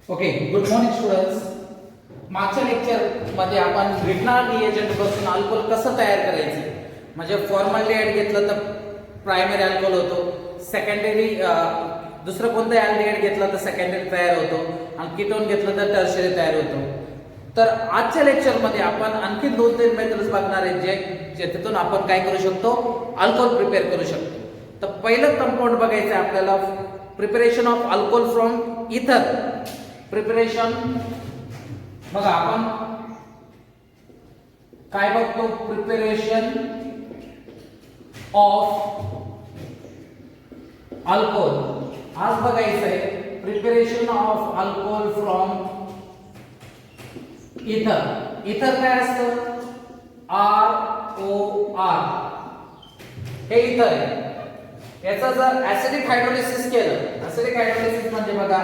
Okay, good morning students. मागच्या lecture मध्ये आपण रिटनर रिएजंट पासून अल्कोहोल कसं तयार करायचं म्हणजे फॉर्मल्डिहाइड घेतलं तर प्रायमरी अल्कोहोल होतो, सेकंडरी दुसरं कोणतं अल्डिहाइड घेतलं तर सेकंडरी तयार होतो आणि कीटोन घेतलं तर टर्शरी तयार होतो. तर आजच्या लेक्चर मध्ये आपण आणखी 2-3 मेथड्स बघणार आहे ज्यातून आपण काय करू शकतो, अल्कोहोल प्रिपेअर करू शकतो. तर पहिलं कंपाऊंड बघायचं आहे आपल्याला, प्रिपरेशन ऑफ अल्कोहोल फ्रॉम इथर. प्रिपरेशन बघा आपण काय बघतो, प्रिपरेशन ऑफ अल्कोहोल. आज बघायचं आहे प्रिपरेशन ऑफ अल्कोहोल फ्रॉम इथर. इथर काय असतं, ROR. हे इथर आहे. याचा जर ऍसिडिक हायड्रोलिसिस केलं, ऍसिडिक हायड्रोलिसिस म्हणजे बघा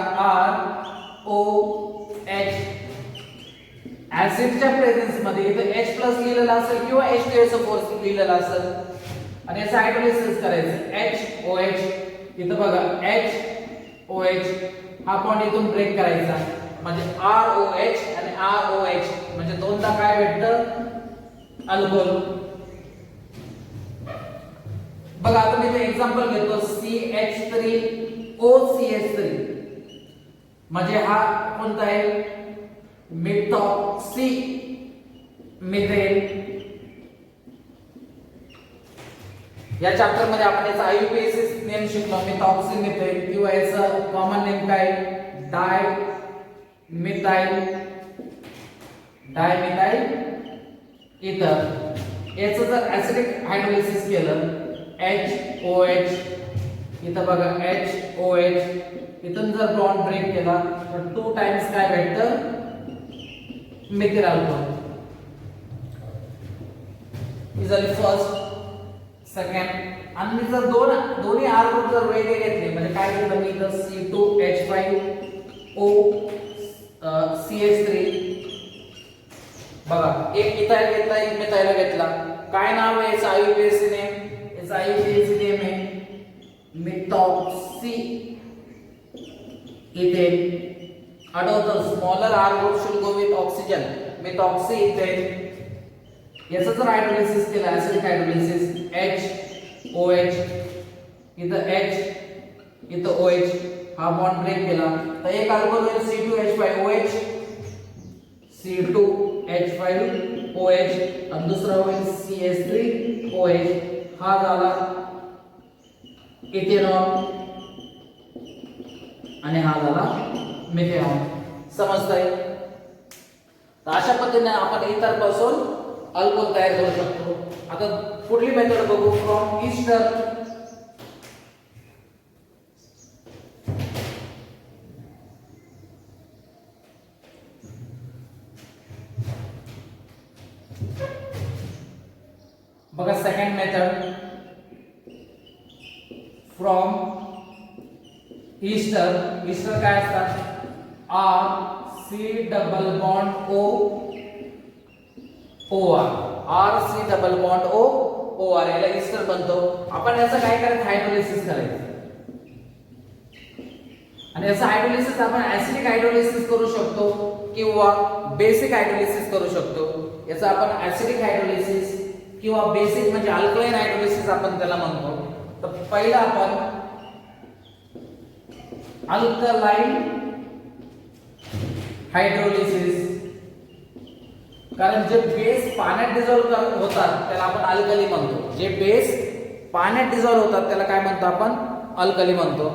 ROH. ऍसिडच्या प्रेझेन्स मध्ये इथं H+ लिहिलेलं असेल किंवा H2SO4 लिहिलेलं असेल आणि याचं हायड्रोलिसिस करायचं HOH. इथं बघा HOH हा बॉन्ड इथून ब्रेक करायचा म्हणजे ROH आणि ROH म्हणजे दोनदा काय भेटतं, अल्कोहोल. बघा आता मी इथे एक्झाम्पल घेतो, CH3OCH3 म्हणजे हा कोणता आहे, मिथॉक्सी मिथेन. या चॅप्टर मध्ये आपण याचा IUPAC नेम शिकलो, मिथॉक्सी मिथेन, किंवा याचं कॉमन नेम काय, डायमिथाइल इथर. याचं जर ऍसिडिक हायड्रोलिसिस केलं HOH, इथं बघा HOH, इथून जर बॉन्ड ब्रेक केला तर 2 टाइम्स काय भेटतं, मिथिल अल्कोहोल. ही झाली फर्स्ट. सेकंड, आणि मी जर दोन्ही R ग्रुप जर वेगळे घेतले म्हणजे काय घेतलं मी, इथं C2H5O CH3. बघा एक इथाइल घेतला, एक मिथाइल घेतला. काय नाव आहे याचं IUPAC नेम, याचं IUPAC नेम आहे मिथॉक्सी इथेन. आठवतं, smaller R group should go with oxygen, methoxy ethane. याचं जर हायड्रोलिसिस केलं, ऍसिडिक हायड्रोलिसिस HOH, इथं H इथं OH, हा बॉन्ड ब्रेक केला तर एक अल्कोहोल होईल C2H5OH, C2H5OH आणि दुसरा होईल CH3OH. हा झाला इथेनॉल आणि हा झाला मिथेनॉल. समजतंय? तर अशा पद्धतीने आपण इथर पासून अल्कोहोल तयार करू शकतो. आता पुढली मेथड बघू, फ्रॉम ईस्टर. बघा second method, from Easter. Easter काय असतात, RC double bond OR, RC double bond OR, याला ईस्टर बनतो. आपण याचं काय करायचं, हायड्रोलिसिस करायचं आणि याचं हायड्रोलिसिस आपण ऍसिडिक हायड्रोलिसिस करू शकतो किंवा बेसिक हायड्रोलिसिस करू शकतो. याचं आपण ऍसिडिक हायड्रोलिसिस किंवा बेसिक म्हणजे अल्कलाइन हायड्रोलिसिस आपण त्याला म्हणतो. तर पहिला आपण अल्कलाइन हायड्रोलिसिस, कारण जे बेस पाण्यात डिझॉल्व होतात त्याला आपण अल्कली म्हणतो. जे बेस पाण्यात डिझॉल्व होतात त्याला काय म्हणतो, आपण अल्कली म्हणतो.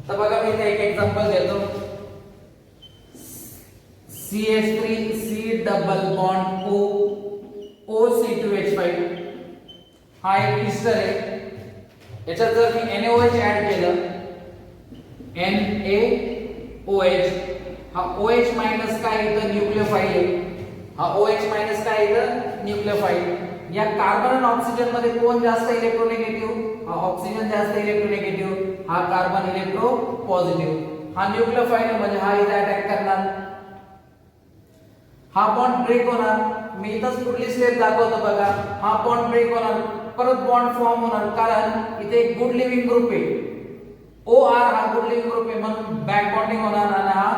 तर बघा मी इथे एक एक्झाम्पल देतो, CH3C डबल बॉन्ड OC2H5 हा एक ईस्टर आहे. याच्यात जर मी NaOH ऍड केलं, NaOH, हा OH मायनस काय इथं न्यूक्लियोफाइल आहे, हा OH मायनस काय इथं न्यूक्लियोफाइल. या कार्बन आणि ऑक्सिजन मध्ये कोण जास्त इलेक्ट्रोनेगेटिव्ह, हा ऑक्सिजन जास्त इलेक्ट्रोनेगेटिव्ह, हा कार्बन इलेक्ट्रो पॉझिटिव्ह. हा न्यूक्लियोफाइल म्हणजे हा इथे अटॅक करणार, हा बॉन्ड ब्रेक होणार. मी इथंच पुढली स्टेप दाखवतो बघा, हा बॉन्ड ब्रेक होणार, परत बॉन्ड फॉर्म होणार कारण इथे एक गुड लिव्हिंग ग्रुप आहे OR, हा गुड लिव्हिंग ग्रुप आहे म्हणून बॅक बॉन्डिंग होणार आणि हा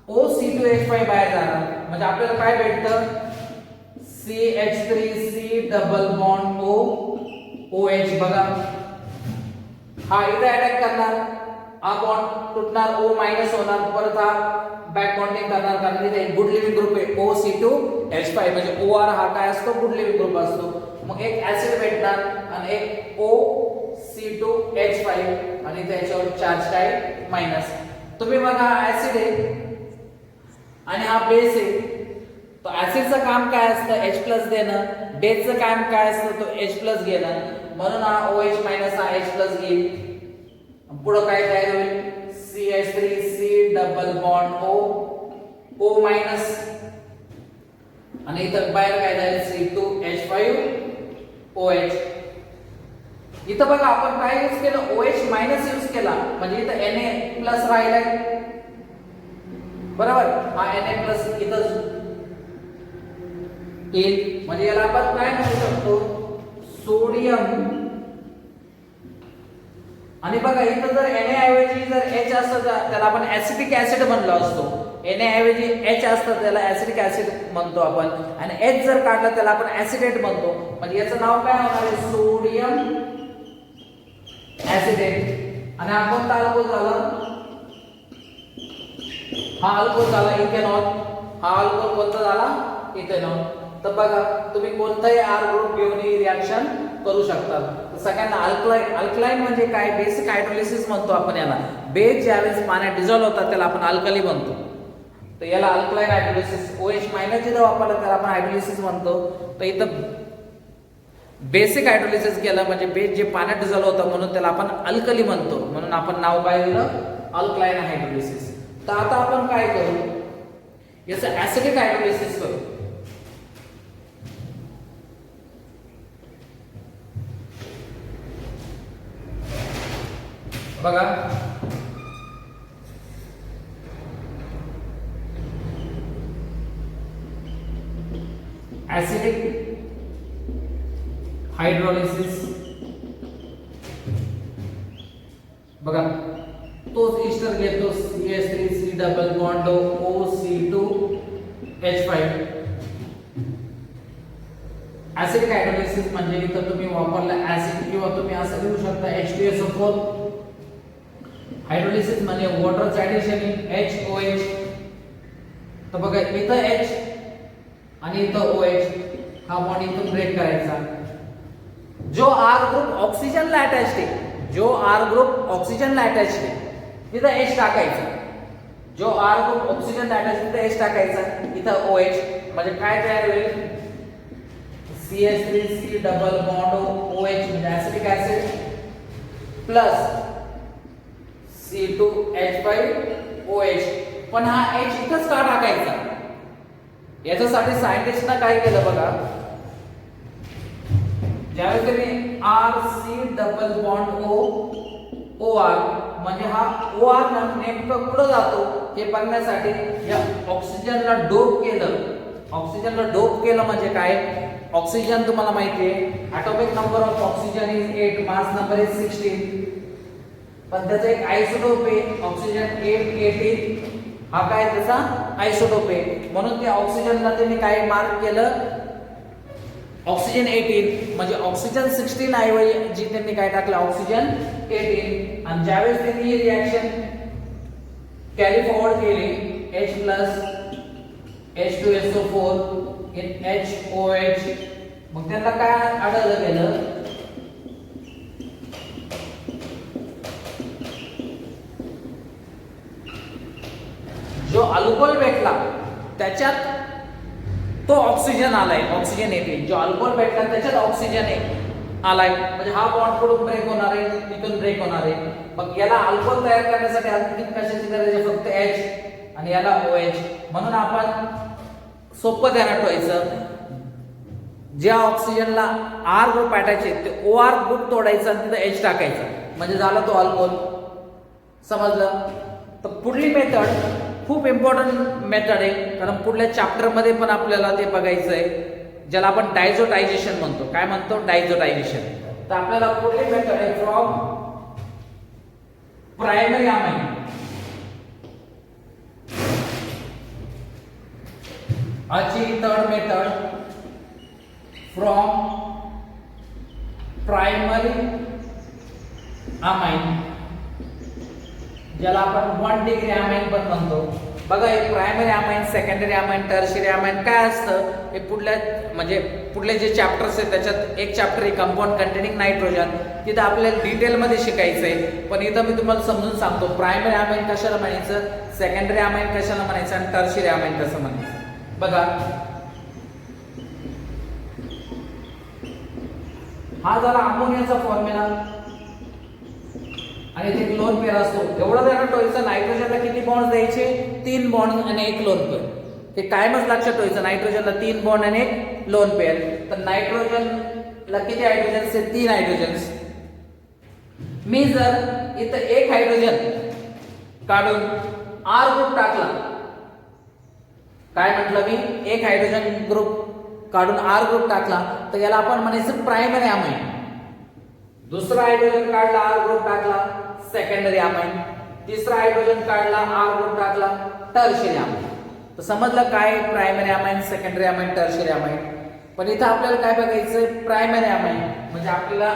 OC2H5 बाहेर जाणार, म्हणजे आपल्याला काय भेटतं CH3C डबल बॉन्ड OH. बघा हा इथे अटॅक करणार, हा बॉन्ड तुटणार, O मायनस होणार, परत हा बॅक बॉन्डिंग करणार, कारण इथे गुड लिव्हिंग ग्रुप आहे OC2H5, म्हणजे OR हा काय असतो गुड लिव्हिंग ग्रुप असतो. मग एक ऍसिड भेटणार आणि एक OC2H5 आणि त्याच्यावर चार्ज काय मायनस. तुम्ही बघा ऍसिड आहे आणि हा बेस आहे, तो ऍसिडचं काम काय असतं H+ देणं, बेसचं काम काय असतं तो H+ घेणं, म्हणून हा OH मायनस हा H+ घेईल. पुढे काय तयार होईल CH3C double bond O minus आणि इथं बाहेर काय जाईल C2H5 OH. इथं बघा आपण काय यूज केलं OH मायनस यूज केला, म्हणजे इथं Na+ राहिलाय, बरोबर. हा Na+ इथं येईल, म्हणजे याला आपण काय म्हणू शकतो सोडियम. आणि बघा इथं जर Na ऐवजी जर H असतं त्याला आपण ऍसिटिक ऍसिड म्हणलो असतो, Na ऐवजी H असतं त्याला ऍसिटिक ऍसिड म्हणतो आपण, आणि H जर काढलं त्याला आपण ऍसिडेट म्हणतो, म्हणजे याचं नाव काय होणार आहे सोडियम ऍसिडेट. आणि हा कोणता अल्कोहोल झाला, हा अल्कोहोल झाला इथेनॉल. हा अल्कोहोल कोणता झाला इथेनॉल. तर बघा तुम्ही कोणताही R ग्रुप घेऊन ही रिएक्शन करू शकता. सगळ्यांना अल्कलाइन म्हणजे काय बेसिक हायड्रोलिसिस म्हणतो आपण याला. बेस ज्यावेळेस पाण्यात डिझॉल्व होतात त्याला आपण अल्कली म्हणतो, तर याला अल्कलाइन हायड्रोलिसिस. OH मायनस जेव्हा वापरला त्याला आपण हायड्रोलिसिस म्हणतो. तर इथं बेसिक हायड्रोलिसिस केलं म्हणजे बेस जे पाण्यात डिझॉल्व होतं म्हणून त्याला आपण अल्कली म्हणतो, म्हणून आपण नाव काय दिलं अल्कलाइन हायड्रोलिसिस. तर आता आपण काय करू याचं ऍसिडिक हायड्रोलिसिस करू. बघा ऍसिडिक हायड्रोलिसिस, बघा तोच ईस्टर घेतो CH3C double bond OC2H5. Acidic hydrolysis म्हणजे इथं तुम्ही वापरला ऍसिड किंवा तुम्ही असं लिहू शकता H2SO4. हायड्रोलिसिस म्हणजे वॉटरचं ऍडिशन इन HOH. तर बघा इथं H आणि इथं OH, हा बॉन्ड इथून ब्रेक करायचा. जो R ग्रुप ऑक्सिजनला अटॅच्ड आहे, जो R ग्रुप ऑक्सिजनला अटॅच्ड आहे तिथं H टाकायचा. जो R ग्रुप ऑक्सिजनला अटॅच्ड तिथं H टाकायचा, इथं OH, म्हणजे काय तयार होईल CH3C डबल बॉन्ड OH म्हणजे acidic acid plus C2H5 OH. पण हा H इथंच का टाकायचा, याच्यासाठी सायंटिस्टना काय केलं बघा, ज्यावेळेस तुम्ही RC डबल बॉन्ड OR म्हणजे हा OR नेमकं कुठं जातो हे बघण्यासाठी या ऑक्सिजनला डोप केलं. ऑक्सिजनला डोप केलं म्हणजे काय, ऑक्सिजन तुम्हाला माहिती आहे atomic number of oxygen is 8, mass number is 16, पण त्याचा एक आयसोटोप आहे ऑक्सिजन 818. हा काय त्याचा आयसोटोप आहे, म्हणून त्या ऑक्सिजनला त्यांनी काय मार्क केलं ऑक्सिजन 18, म्हणजे ऑक्सिजन 16 ऐवजी त्यांनी काय टाकलं ऑक्सिजन 18. आणि ज्यावेळेस त्यांनी ही रिएक्शन कॅरी फॉरवर्ड केली H+ H2SO4 in HOH, मग त्यांना काय आढळलं गेलं जो अल्कोहोल भेटला त्याच्यात तो ऑक्सिजन आलाय, ऑक्सिजन 18. जो अल्कोहोल भेटला त्याच्यात ऑक्सिजन आलाय, म्हणजे हा बॉन्ड कुठून ब्रेक होणार आहे तिथून ब्रेक होणार आहे. मग याला अल्कोहोल तयार करण्यासाठी आणखी कशाची गरज आहे, फक्त H आणि याला OH. म्हणून आपण सोपं ध्यानात ठेवायचं, ज्या ऑक्सिजनला R ग्रुप अटॅच आहे ते OR ग्रुप तोडायचा आणि तिथं H टाकायचा, म्हणजे झाला तो अल्कोहोल. समजलं. तर पुढली मेथड खूप इम्पॉर्टंट मेथड आहे, कारण पुढल्या चॅप्टर मध्ये पण आपल्याला ते बघायचं आहे, ज्याला आपण डायझोटायझेशन म्हणतो. काय म्हणतो डायझोटायझेशन. तर आपल्याला पुढली मेथड आहे from primary amine achieve third method from primary amine, ज्याला आपण 1 डिग्री अमाइन पण म्हणतो. बघा हे primary amine, secondary amine, tertiary amine काय असतं हे पुढले जे चॅप्टर्स आहेत त्याच्यात एक चॅप्टर आहे कंपाऊंड कंटेनिंग नायट्रोजन, तिथं आपल्याला डिटेल मध्ये शिकायचं आहे. पण इथं मी तुम्हाला समजून सांगतो प्रायमरी अमाइन कशाला म्हणायचं, सेकंडरी अमाइन कशाला म्हणायचं आणि टर्शियरी अमाइन कसं म्हणायचं. बघा हा झाला अमोनियाचा फॉर्म्युला आणि ते लोन पेअर असतो. एवढं जर ठेवायचं नायट्रोजनला किती बॉन्ड द्यायचे, 3 बॉन्ड आणि 1 लोन पेअर. हे कायमच लक्षात ठेवायचं, नायट्रोजनला 3 बॉन्ड आणि 1 लोन पेअर. तर नायट्रोजनला किती हायड्रोजन्स आहेत, 3 हायड्रोजन्स. मी जर इथं 1 हायड्रोजन काढून R ग्रुप टाकला, काय म्हटलं मी, 1 हायड्रोजन ग्रुप काढून R ग्रुप टाकला तर याला आपण म्हणायचं प्रायमरी अमाइन. दुसरा हायड्रोजन काढला R ग्रुप टाकला सेकंडरी अमाइन. तिसरा हायड्रोजन काढला R ग्रुप टाकला टर्शियरी अमाइन. तर समजलं काय primary amine, secondary amine, tertiary amine. पण इथं आपल्याला काय बघायचं, प्रायमरी अमाइन म्हणजे आपल्याला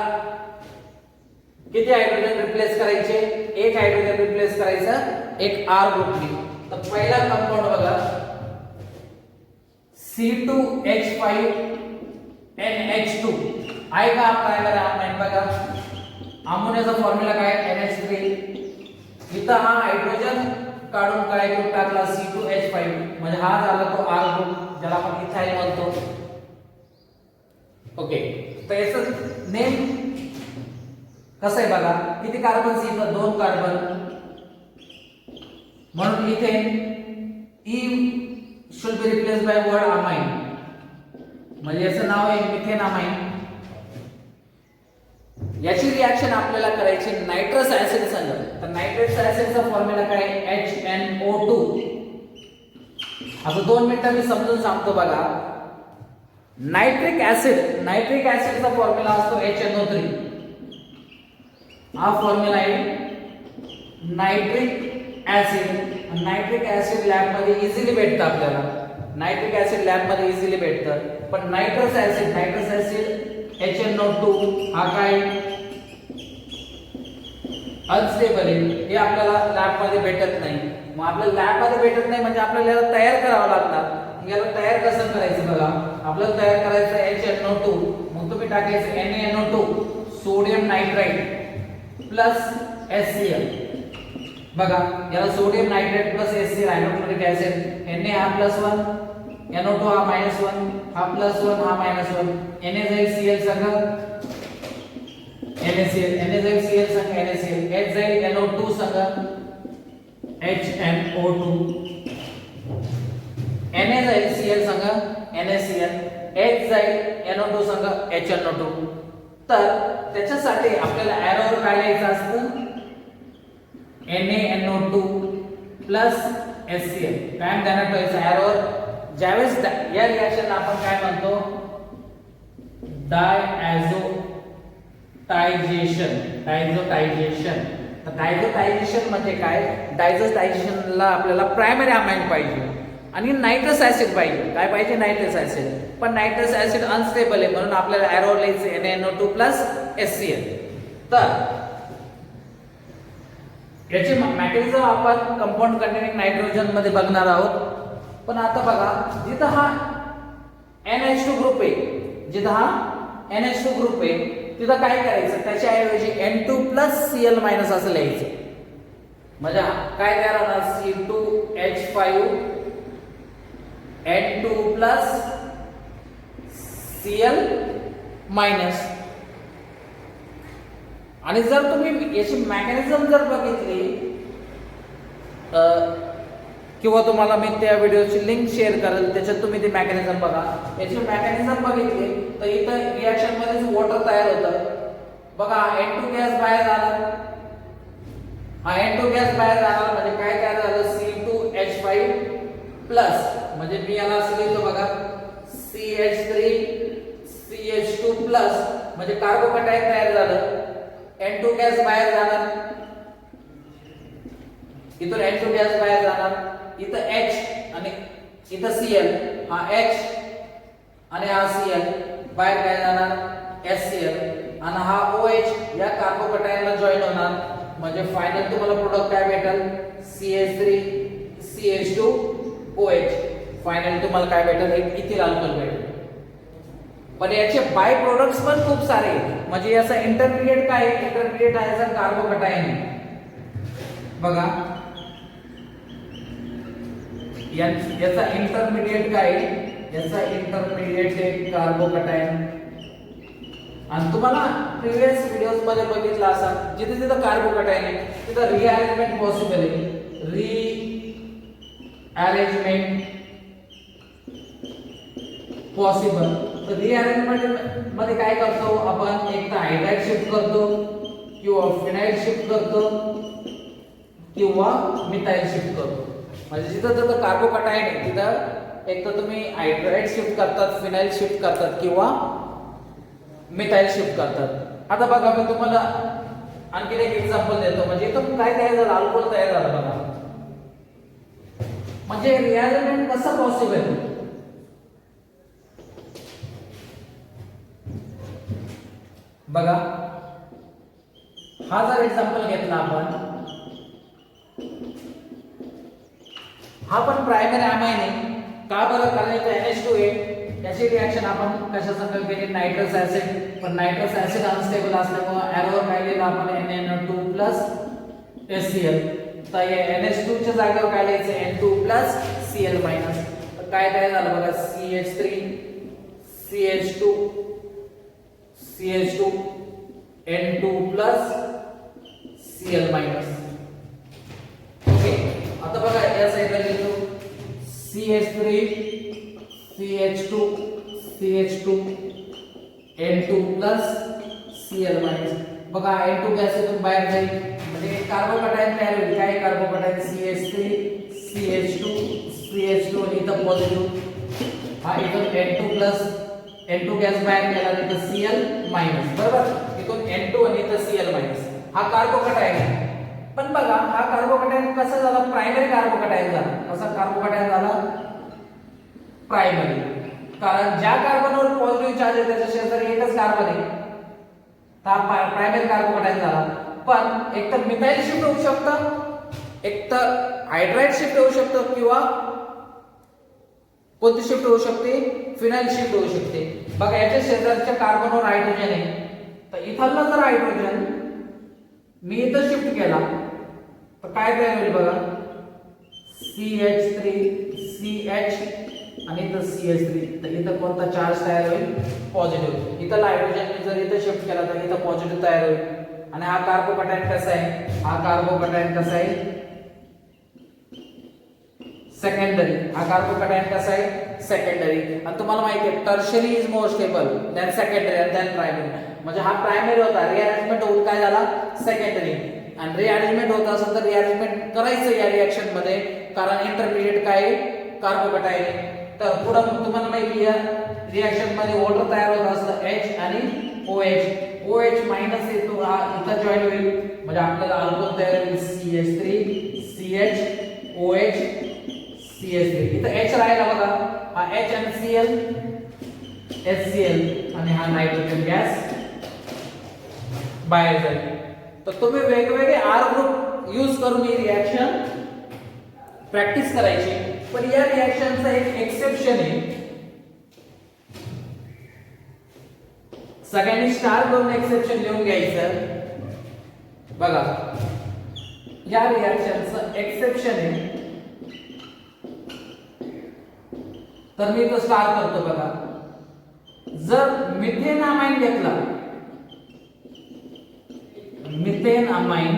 किती हायड्रोजन रिप्लेस करायचे, 1 हायड्रोजन रिप्लेस करायचं 1 R ग्रुपने. तर पहिला कंपाऊंड बघा C2H5NH2 आहे का प्रायमरी अमाइन. बघा अमोनियाचा फॉर्म्युला काय NH3. इथं हा हायड्रोजन काढून काय ग्रुप टाकला C2H5 म्हणजे हा झाला तो R ग्रुप ज्याला आपण इथाइल म्हणतो. ओके, तर याचं नेम कसं आहे बघा, किती कार्बन इथं 2 कार्बन, म्हणून इथे E should be replaced by word amine म्हणजे याचं नाव आहे मिथेन अमाइन. याची रिएक्शन आपल्याला करायची नायट्रस ऍसिड संग. तर नायट्रस ऍसिडचा फॉर्म्युला काय HNO2. आता 2 मिनिटं मी समजून सांगतो बघा. नायट्रिक ऍसिडचा फॉर्म्युला असतो HNO3. हा फॉर्म्युला आहे नायट्रिक ऍसिड लॅब मध्ये इझिली भेटतं आपल्याला. नायट्रिक ऍसिड लॅब मध्ये इझिली भेटतं. पण नायट्रस ऍसिड HNO2 हा काय अनस्टेबल आहे, हे आपल्याला लॅब मध्ये भेटत नाही. मग आपल्याला लॅब मध्ये भेटत नाही म्हणजे आपल्याला याला तयार करावं लागणार. याला तयार कसं करायचं बघा, आपल्याला तयार करायचं HNO2. मग तुम्ही टाकायचं NaNO2 sodium nitride plus HCl. बघा याला sodium nitrate plus HCl hydrochloric acid. Na हा +1, NO2 हा -1, हा +1 हा -1. Na जाईल Cl संग NaCl, Na जाईल Cl संग NaCl, H जाईल NO2 संग HNO2, Na जाईल Cl संग NaCl, H जाईल NO2 संग HNO2. तर त्याच्यासाठी आपल्याला एरोवर काय लिहायचं असतं, NaNO2 प्लस HCl. काय ध्यानात ठेवायचं एरोवर, ज्यावेळेस या रिएक्शनला आपण काय म्हणतो डायझोटायझेशन. तर डायझोटायझेशन म्हणजे काय, डायझोटायझेशनला आपल्याला प्रायमरी अमाइन पाहिजे आणि नायट्रस ऍसिड पाहिजे. काय पाहिजे, नायट्रस ऍसिड. पण नायट्रस ऍसिड अनस्टेबल आहे म्हणून आपल्याला एरोवर लिहायचं NaNO2 प्लस HCl. तर याची मेकॅनिझम आपण कंपाऊंड कंटेनिंग नायट्रोजन मध्ये बघणार आहोत. पण आता बघा जिथं हा NH2 ग्रुप आहे, तिथं काय करायचं, त्याच्याऐवजी N2+Cl- असं लिहायचं. म्हणजे काय तयार होणार, C2H5N2+Cl-. आणि जर तुम्ही याची मेकॅनिझम जर बघितली किंवा तुम्हाला मी त्या व्हिडिओची लिंक शेअर करेल, त्याच्यात तुम्ही ती मेकॅनिझम बघा. याची मेकॅनिझम बघितली तर इथं रिएक्शन मध्येच वॉटर तयार होतं. बघा N2 गॅस बाहेर आला, हा N2 गॅस बाहेर आला म्हणजे काय तयार झालं, C2H5 प्लस, म्हणजे मी याला असं लिहितो बघा CH3CH2 प्लस, म्हणजे कार्बोकॅटायन तयार झालं. N2 गॅस बाहेर जाणार, इथून N2 गॅस बाहेर जाणार, इथं H आणि इथं Cl, हा H आणि हा Cl बाहेर काय जाणार HCl आणि हा OH या कार्बोकॅटायनला जॉइन होणार म्हणजे फायनल तुम्हाला प्रोडक्ट काय भेटेल CH3CH2OH फायनल तुम्हाला काय भेटेल एक इथिल अल्कोहोल भेटेल पण याचे बाय प्रोडक्ट्स पण खूप सारे म्हणजे याचा इंटरमिडिएट काय इंटरमिडिएट आहे याचा कार्बोकॅटायन बघा याचा इंटरमिडिएट काय याचा इंटरमिडिएट एक कार्बोकॅटायन आणि तुम्हाला प्रीवियस व्हिडिओज मध्ये बघितलं असाल जिथे जिथे कार्बोकॅटायन आहे तिथे रिअरेंजमेंट पॉसिबल आहे रिअरेंजमेंट पॉसिबल तर रिअरेंजमेंट मध्ये काय करतो आपण एक तर हायड्राइड शिफ्ट करतो किंवा फिनाइल शिफ्ट करतो किंवा मिथाइल शिफ्ट करतो म्हणजे जिथं जिथं कार्बोकॅटायन आहे तिथं एक तर तुम्ही हायड्राइड शिफ्ट करतात फिनाइल शिफ्ट करतात किंवा मिथाइल शिफ्ट करतात आता बघा मी तुम्हाला आणखी एक एक्झाम्पल देतो म्हणजे इथं काय तयार झालं अल्कोहोल तयार झालं बघा म्हणजे रिअरेंजमेंट कसं पॉसिबल बघा हा जर एक्झाम्पल घेतला आपण हा पण प्रायमरी अमाइन आहे का बरं कारण इथे NH2 आहे याची रिएक्शन आपण कशा संग केली नायट्रस ऍसिड पण नायट्रस ऍसिड अनस्टेबल असल्यामुळे एरोवर काय लिहिलं आपण NaNO2 HCl तर या NH2 च्या जागेवर काय लिहायचं N2 Cl तर काय तयार झालं बघा CH3 CH2 CH2 N2 Cl okay आता बघा या साइडला लिहितो CH3 CH2 CH2 N2 Cl बघा N2 गॅस इथून बाहेर जाईल म्हणजे कार्बोकॅटायन तयार होईल काय कार्बोकॅटायन CH3 CH2 CH2 आणि इथं पॉझिटिव्ह हा इथून N2 गॅस बाहेर गेला इथं Cl बरोबर इथून N2 आणि इथं Cl हा कार्बोकॅटायन पण बघा हा कार्बोकॅटायन कसा झाला प्रायमरी कार्बोकॅटायन झाला कसा कार्बोकॅटायन झाला प्रायमरी कारण ज्या कार्बनवर पॉझिटिव्ह चार्ज आहे त्याच्या शेजारी एकच कार्बन आहे तर प्रायमरी कार्बोकॅटायन झाला पण एक तर मिथाइल शिफ्ट होऊ शकतं एक तर हायड्राइड शिफ्ट होऊ शकतं किंवा कोणती शिफ्ट होऊ शकते फिनाइल शिफ्ट होऊ शकते बघा याच्या शेजारच्या कार्बनवर हायड्रोजन आहे तर इथला जर हायड्रोजन मी इथं शिफ्ट केला तर काय तयार होईल बघा CH3CH आणि इथं CH3 तर इथं कोणता चार्ज तयार होईल पॉझिटिव्ह इथं हायड्रोजन मी जर इथं शिफ्ट केला तर इथं पॉझिटिव्ह तयार होईल आणि हा कार्बोकॅटायन कसा आहे हा कार्बोकॅटायन कसा आहे सेकंडरी हा कार्बोकॅटायन कसा आहे सेकंडरी आणि तुम्हाला माहिती आहे tertiary is more stable than secondary and then primary म्हणजे हा प्रायमरी होता रिअरेंजमेंट होऊन काय झाला सेकंडरी आणि रिअरेंजमेंट होत असेल तर रिअरेंजमेंट करायचं या रिएक्शन मध्ये कारण इंटरमिडिएट काय कार्बोकॅटायन तर पुढे तुम्हाला माहिती आहे रिएक्शन मध्ये वॉटर तयार होत असतं H आणि OH मायनस येतो हा इथं जॉइन होईल म्हणजे आपल्याला अल्कोहोल तयार होईल CH3 CH OH CH3 इथं H राहिला बघा हा H आणि Cl HCl आणि हा नायट्रोजन गॅस बाहेर जाईल तर तुम्ही वेगवेगळे R ग्रुप यूज करून ही रिएक्शन प्रॅक्टिस करायची पण या रिएक्शनचा एक एक्सेप्शन आहे सगळ्यांनी स्टार करून एक्सेप्शन लिहून घ्यायचं बघा या रिएक्शनचं एक्सेप्शन आहे तर मी तो स्टार करतो बघा जर मिथेन अमाइन घेतला मिथेन अमाइन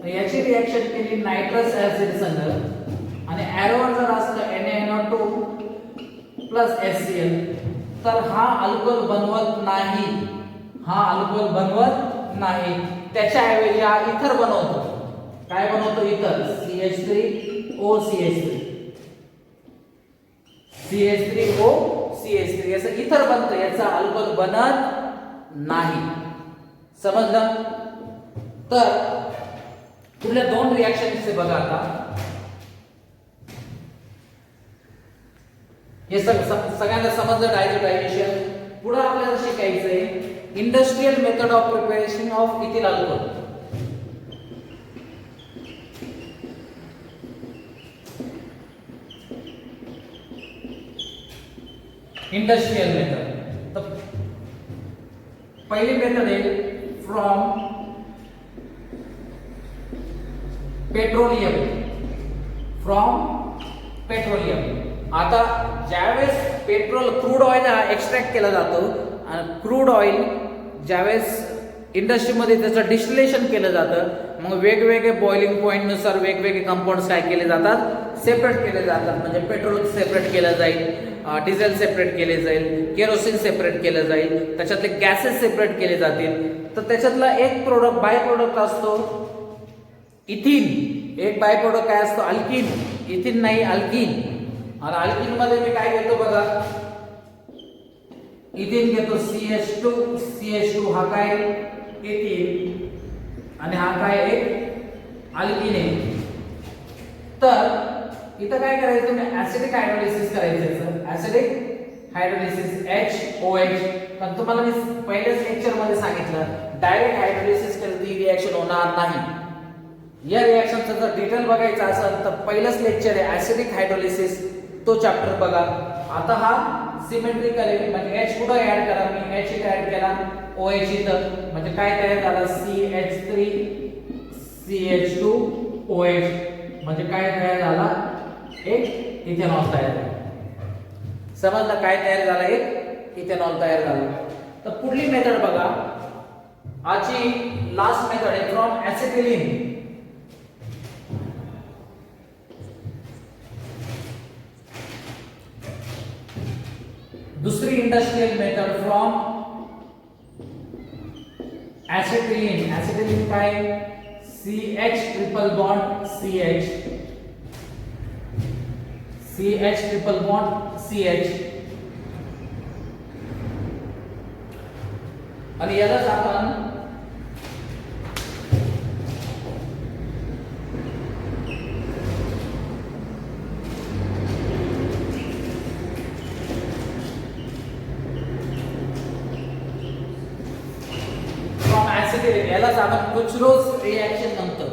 याची रिएक्शन केली नायट्रस ऍसिड संग आणि एरोवर जर असलं NaNO2 HCl तर हा अल्कोहोल बनवत नाही त्याच्या ऐवजी हा इथर बनवतो काय बनवतो इथर CH3OCH3 याचं इथर बनतं याचा अल्कोहोल बनत नाही समजलं तर पुढल्या दोन रिएक्शन्सचे बघा आता हे सगळ्यांना समजलं डायझोटायझेशन. पुढे आपल्याला शिकायचं आहे industrial method of preparation of ethyl alcohol. Industrial method. तर पहिली मेथड आहे फ्रॉम पेट्रोलियम. From petroleum. आता ज्यावेळेस पेट्रोल क्रूड ऑइल हा एक्स्ट्रॅक्ट केला जातो आणि क्रूड ऑइल ज्यावेळेस इंडस्ट्रीमध्ये त्याचं डिस्टिलेशन केलं जातं, मग वेगवेगळे बॉइलिंग पॉईंटनुसार वेगवेगळे कंपाऊंड्स काय केले जातात, सेपरेट केले जातात. म्हणजे पेट्रोल सेपरेट केलं जाईल, डिझेल सेपरेट केले जाईल, केरोसिन सेपरेट केलं जाईल, त्याच्यातले गॅसेस सेपरेट केले जातील. तर त्याच्यातला एक प्रोडक्ट बाय प्रोडक्ट असतो इथिन. एक बाय प्रोडक्ट काय असतो, अल्किन. इथिन नाही, अल्किन. आणि अल्किन मध्ये मी काय घेतो बघा, इथिन घेतो CH2. CH2 हा काय इथिन आणि हा काय एक अल्किन आहे. तर इथं काय करायचं, तुम्ही ऍसिडिक हायड्रोलिसिस करायचं. Acidic hydrolysis HOH. पण तुम्हाला मी पहिल्याच लेक्चर मध्ये सांगितलं डायरेक्ट हायड्रोलिसिस केलं ती रिएक्शन होणार नाही. या रिएक्शनचा जर डिटेल बघायचा असेल तर पहिलंच लेक्चर आहे ऍसिडिक हायड्रोलिसिस, तो चॅप्टर बघा. आता हा सिमेट्रिकल आहे, म्हणजे H पुढे ऍड करा. मी H इथे ऍड केला, OH इथं, म्हणजे काय तयार झालं CH3 CH2 OH. म्हणजे काय तयार झाला, एक इथेनॉल तयार झाला. समजलं काय तयार झाला, एक इथेनॉल तयार झाला. तर पुढली मेथड बघा, आजची लास्ट मेथड आहे फ्रॉम ऍसिटिलीन. दुसरी industrial method from acetylene. Acetylene काय, CH triple bond CH, CH triple bond CH. आणि यालाच आपण यालाच आपण कुचरोज रिएक्शन म्हणतो.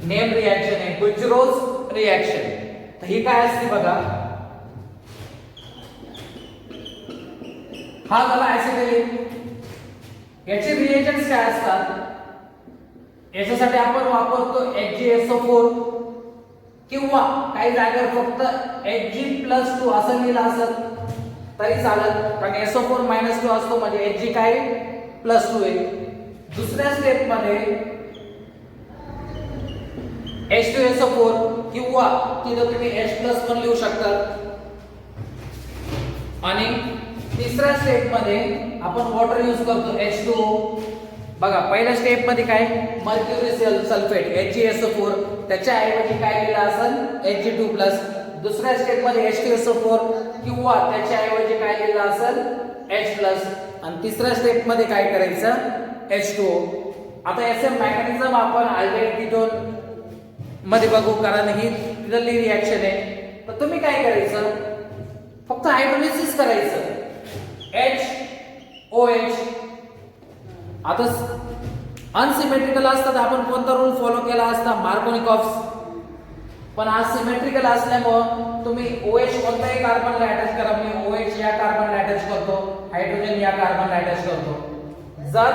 नेम रिएक्शन आहे कुचरोज रिएक्शन. तर ही काय असते बघा, हा झाला ऍसिटिलीन. याचे रिएजंट्स काय असतात, याच्यासाठी आपण वापरतो HgSO4 किंवा काही जागेवर फक्त Hg+2 असं लिहिलं असत तरी चालत, कारण SO4 -2 असतो म्हणजे Hg काय +2 आहे. दुसऱ्या स्टेप मध्ये H2SO4 किंवा तिथं तुम्ही H+ पण लिहू शकता. आणि तिसऱ्या स्टेप मध्ये आपण वॉटर यूज करतो H2O. बघा पहिल्या स्टेप मध्ये काय मर्क्युरी सल्फेट HgSO4, त्याच्या ऐवजी काय लिहिलं असेल Hg2+. दुसऱ्या स्टेप मध्ये H2SO4 किंवा त्याच्या ऐवजी काय लिहिलं असेल H+. आणि तिसऱ्या स्टेप मध्ये काय करायचं H2O. आता याचे मेकॅनिझम आपण अल्डेहाइड कीटोन मध्ये बघू, कारण ही तिथली रिएक्शन आहे. तर तुम्ही काय करायचं, फक्त हायड्रोलिसिस करायचं HOH. आता अनसिमेट्रिकल असतात, आपण कोणता रूल फॉलो केला असता मार्कोनिकॉफ्स. पण आज सिमेट्रिकल असल्यामुळे तुम्ही OH कोणताही कार्बनला अटॅच करा. मी OH या कार्बनला अटॅच करतो, हायड्रोजन या कार्बनला अटॅच करतो. जर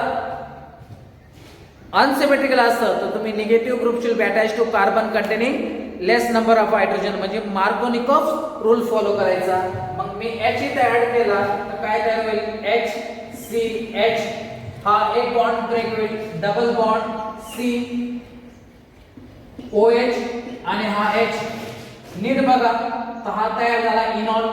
अनसिमेट्रिकल असतं तर तुम्ही negative group will be attach to carbon containing less number of hydrogen, म्हणजे मार्कोनिकॉफ रूल फॉलो करायचा. मग मी H इथे ऍड केला तर काय तयार होईल HCH. हा एक बॉन्ड ब्रेक होईल, डबल बॉन्ड COH आणि हा H. नीट बघा, तर हा तयार झाला इनॉल.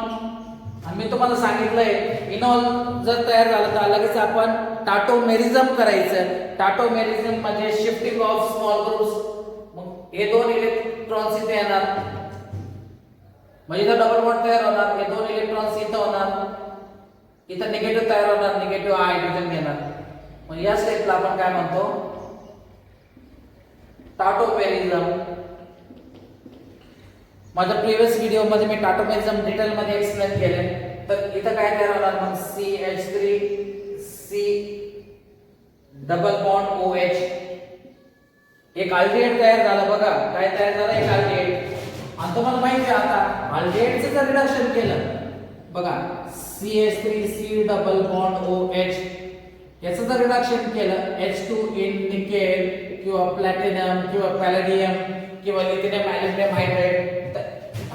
आणि मी तुम्हाला सांगितलंय इनॉल जर तयार झालं तर लगेच आपण टाटोमेरिझम करायचं. टाटोमेरिझम म्हणजे शिफ्टिंग ऑफ स्मॉल ग्रुप्स. मग हे दोन इलेक्ट्रॉन्स इथे येणार, म्हणजे इथं डबल बॉन्ड तयार होणार, हे दोन इलेक्ट्रॉन्स इथं होणार, इथं निगेटिव्ह तयार होणार, निगेटिव्ह हायड्रोजन घेणार. मग या स्टेपला आपण काय म्हणतो टाटोमेरिझम. माझ्या प्रिव्हियस व्हिडिओ मध्ये मी टाटोमेरिझम डिटेल मध्ये एक्सप्लेन केले. तर इथं काय तयार होणार मग CH3 C double bond OH एक अल्डिहाइड तयार झाला. बघा काय तयार झालं, एक अल्डिहाइड. आणि तुम्हाला माहिती आहे आता अल्डिहाइडचं जर रिडक्शन केलं, बघा CH3 C double bond OH याचं जर रिडक्शन केलं H2 इन निकेल किंवा प्लॅटिनम किंवा पॅलेडियम किंवा लिथियम अॅल्युमिनियम हायड्राइड,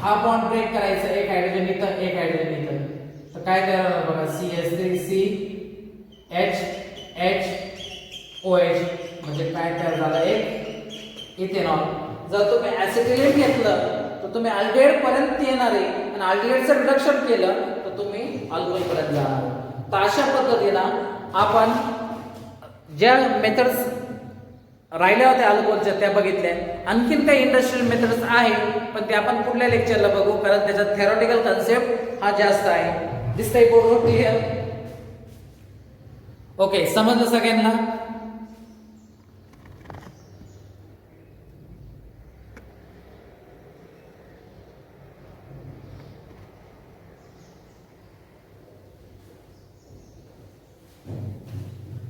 हा बॉन्ड ब्रेक करायचा, एक हायड्रोजन इथं एक हायड्रोजन इथं. तर काय तयार होणार बघा CH3 C H H OH म्हणजे काय तयार झालं, एक इथेनॉल. जर तुम्ही ऍसिटिलीन घेतलं तर तुम्ही अल्डिहाइड पर्यंत येणार आहे आणि अल्डिहाइडचं रिडक्शन केलं तर तुम्ही अल्कोहोल पर्यंत जाणार. तर अशा पद्धतीनं आपण ज्या मेथड्स राहिल्या होत्या अल्कोहोलच्या त्या बघितल्या. आणखीन काही इंडस्ट्रियल मेथड्स आहे पण ते आपण पुढल्या लेक्चरला बघू, कारण त्याच्यात थेरॉटिकल कन्सेप्ट हा जास्त आहे. दिसतंय बोर्डवर क्लिअर? ओके, समजलं सगळ्यांना?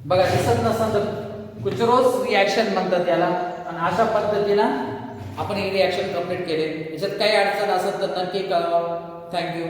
बघा दिसत नसतं तर कुचरोस रिॲक्शन म्हणतात त्याला. आणि अशा पद्धतीनं आपण ही रिॲक्शन कंप्लीट केली. याच्यात काही अडचण असेल तर नक्की कळवा. थँक्यू.